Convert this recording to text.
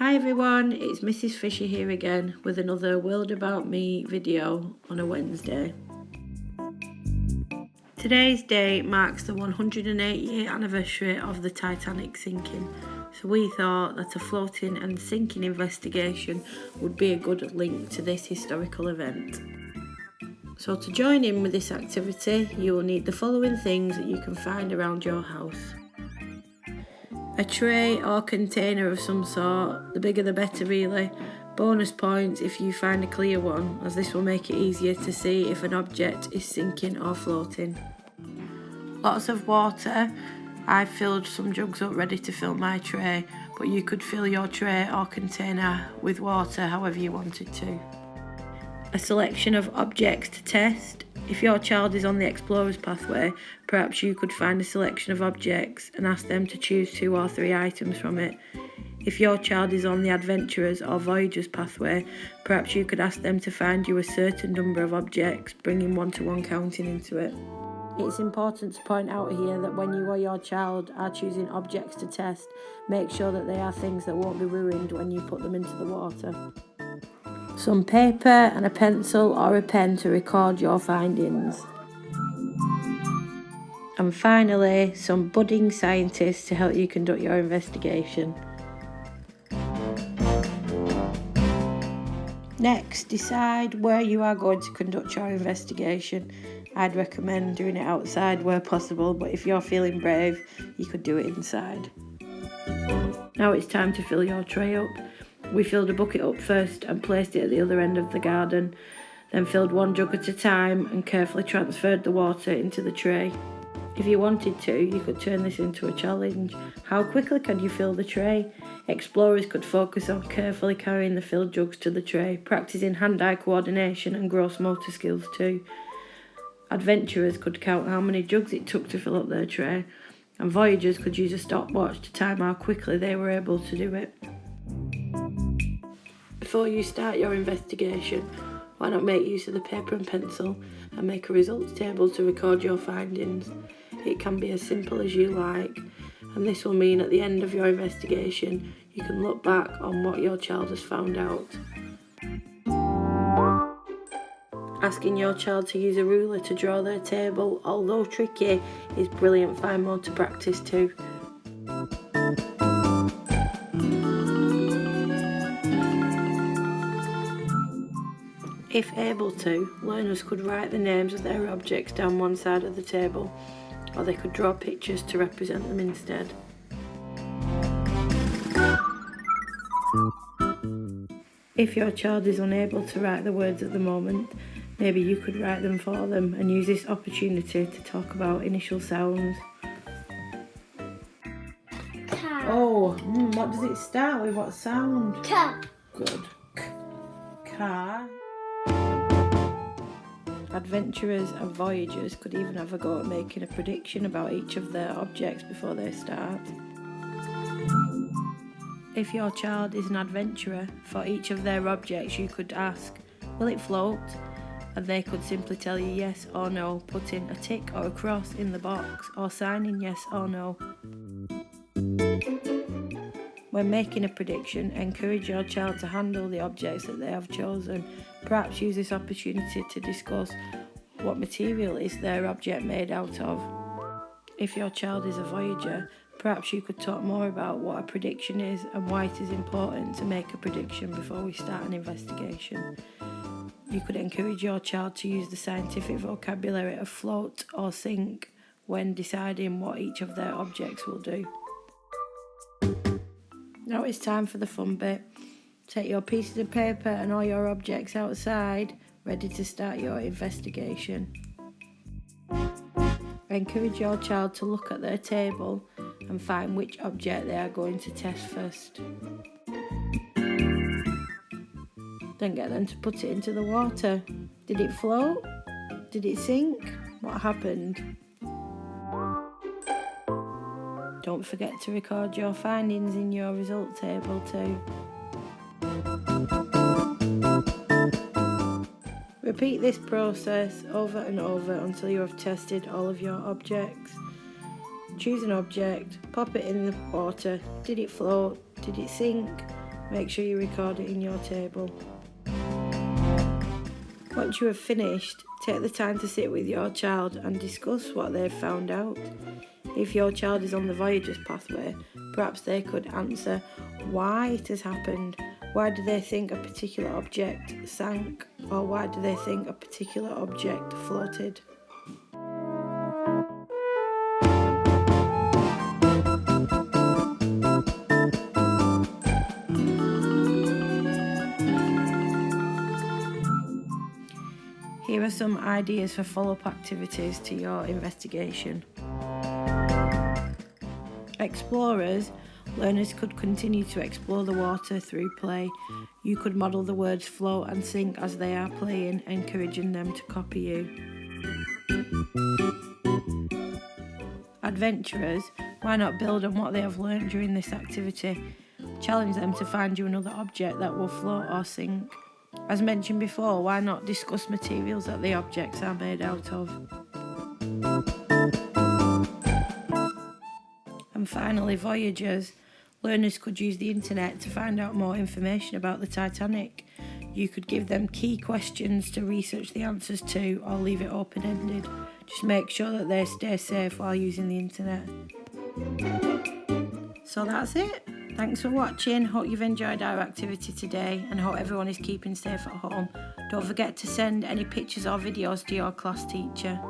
Hi everyone, it's Mrs. Fisher here again with another World About Me video on a Wednesday. Today's date marks the 108-year anniversary of the Titanic sinking, so we thought that a floating and sinking investigation would be a good link to this historical event. So to join in with this activity, you will need the following things that you can find around your house. A tray or container of some sort, the bigger the better really. Bonus points if you find a clear one, as this will make it easier to see if an object is sinking or floating. Lots of water. I've filled some jugs up ready to fill my tray, but you could fill your tray or container with water however you wanted to. A selection of objects to test. If your child is on the Explorer's pathway, perhaps you could find a selection of objects and ask them to choose 2 or 3 items from it. If your child is on the Adventurers or Voyagers pathway, perhaps you could ask them to find you a certain number of objects, bringing 1-to-1 counting into it. It's important to point out here that when you or your child are choosing objects to test, make sure that they are things that won't be ruined when you put them into the water. Some paper and a pencil or a pen to record your findings. And finally, some budding scientists to help you conduct your investigation. Next, decide where you are going to conduct your investigation. I'd recommend doing it outside where possible, but if you're feeling brave, you could do it inside. Now it's time to fill your tray up. We filled a bucket up first and placed it at the other end of the garden, then filled 1 jug at a time and carefully transferred the water into the tray. If you wanted to, you could turn this into a challenge. How quickly can you fill the tray? Explorers could focus on carefully carrying the filled jugs to the tray, practicing hand-eye coordination and gross motor skills too. Adventurers could count how many jugs it took to fill up their tray, and Voyagers could use a stopwatch to time how quickly they were able to do it. Before you start your investigation, why not make use of the paper and pencil and make a results table to record your findings? It can be as simple as you like, and this will mean at the end of your investigation you can look back on what your child has found out. Asking your child to use a ruler to draw their table, although tricky, is brilliant fine motor practice too. If able to, learners could write the names of their objects down one side of the table, or they could draw pictures to represent them instead. If your child is unable to write the words at the moment, maybe you could write them for them and use this opportunity to talk about initial sounds. Car. Oh, what does it start with? What sound? Car. Good. Car. Adventurers and Voyagers could even have a go at making a prediction about each of their objects before they start. If your child is an adventurer, for each of their objects you could ask, will it float? And they could simply tell you yes or no, putting a tick or a cross in the box or signing yes or no. When making a prediction, encourage your child to handle the objects that they have chosen. Perhaps use this opportunity to discuss what material is their object made out of. If your child is a Voyager, perhaps you could talk more about what a prediction is and why it is important to make a prediction before we start an investigation. You could encourage your child to use the scientific vocabulary of float or sink when deciding what each of their objects will do. Now it's time for the fun bit. Take your pieces of paper and all your objects outside, ready to start your investigation. Encourage your child to look at their table and find which object they are going to test first. Then get them to put it into the water. Did it float? Did it sink? What happened? Don't forget to record your findings in your result table too. Repeat this process over and over until you have tested all of your objects. Choose an object, pop it in the water. Did it float? Did it sink? Make sure you record it in your table. Once you have finished, take the time to sit with your child and discuss what they've found out. If your child is on the Voyagers pathway, perhaps they could answer why it has happened. Why do they think a particular object sank? Or why do they think a particular object floated? Here are some ideas for follow-up activities to your investigation. Explorers, learners could continue to explore the water through play. You could model the words float and sink as they are playing, encouraging them to copy you. Adventurers, why not build on what they have learned during this activity? Challenge them to find you another object that will float or sink. As mentioned before, why not discuss materials that the objects are made out of? And finally, Voyagers. Learners could use the internet to find out more information about the Titanic. You could give them key questions to research the answers to, or leave it open-ended. Just make sure that they stay safe while using the internet. So that's it. Thanks for watching. Hope you've enjoyed our activity today and hope everyone is keeping safe at home. Don't forget to send any pictures or videos to your class teacher.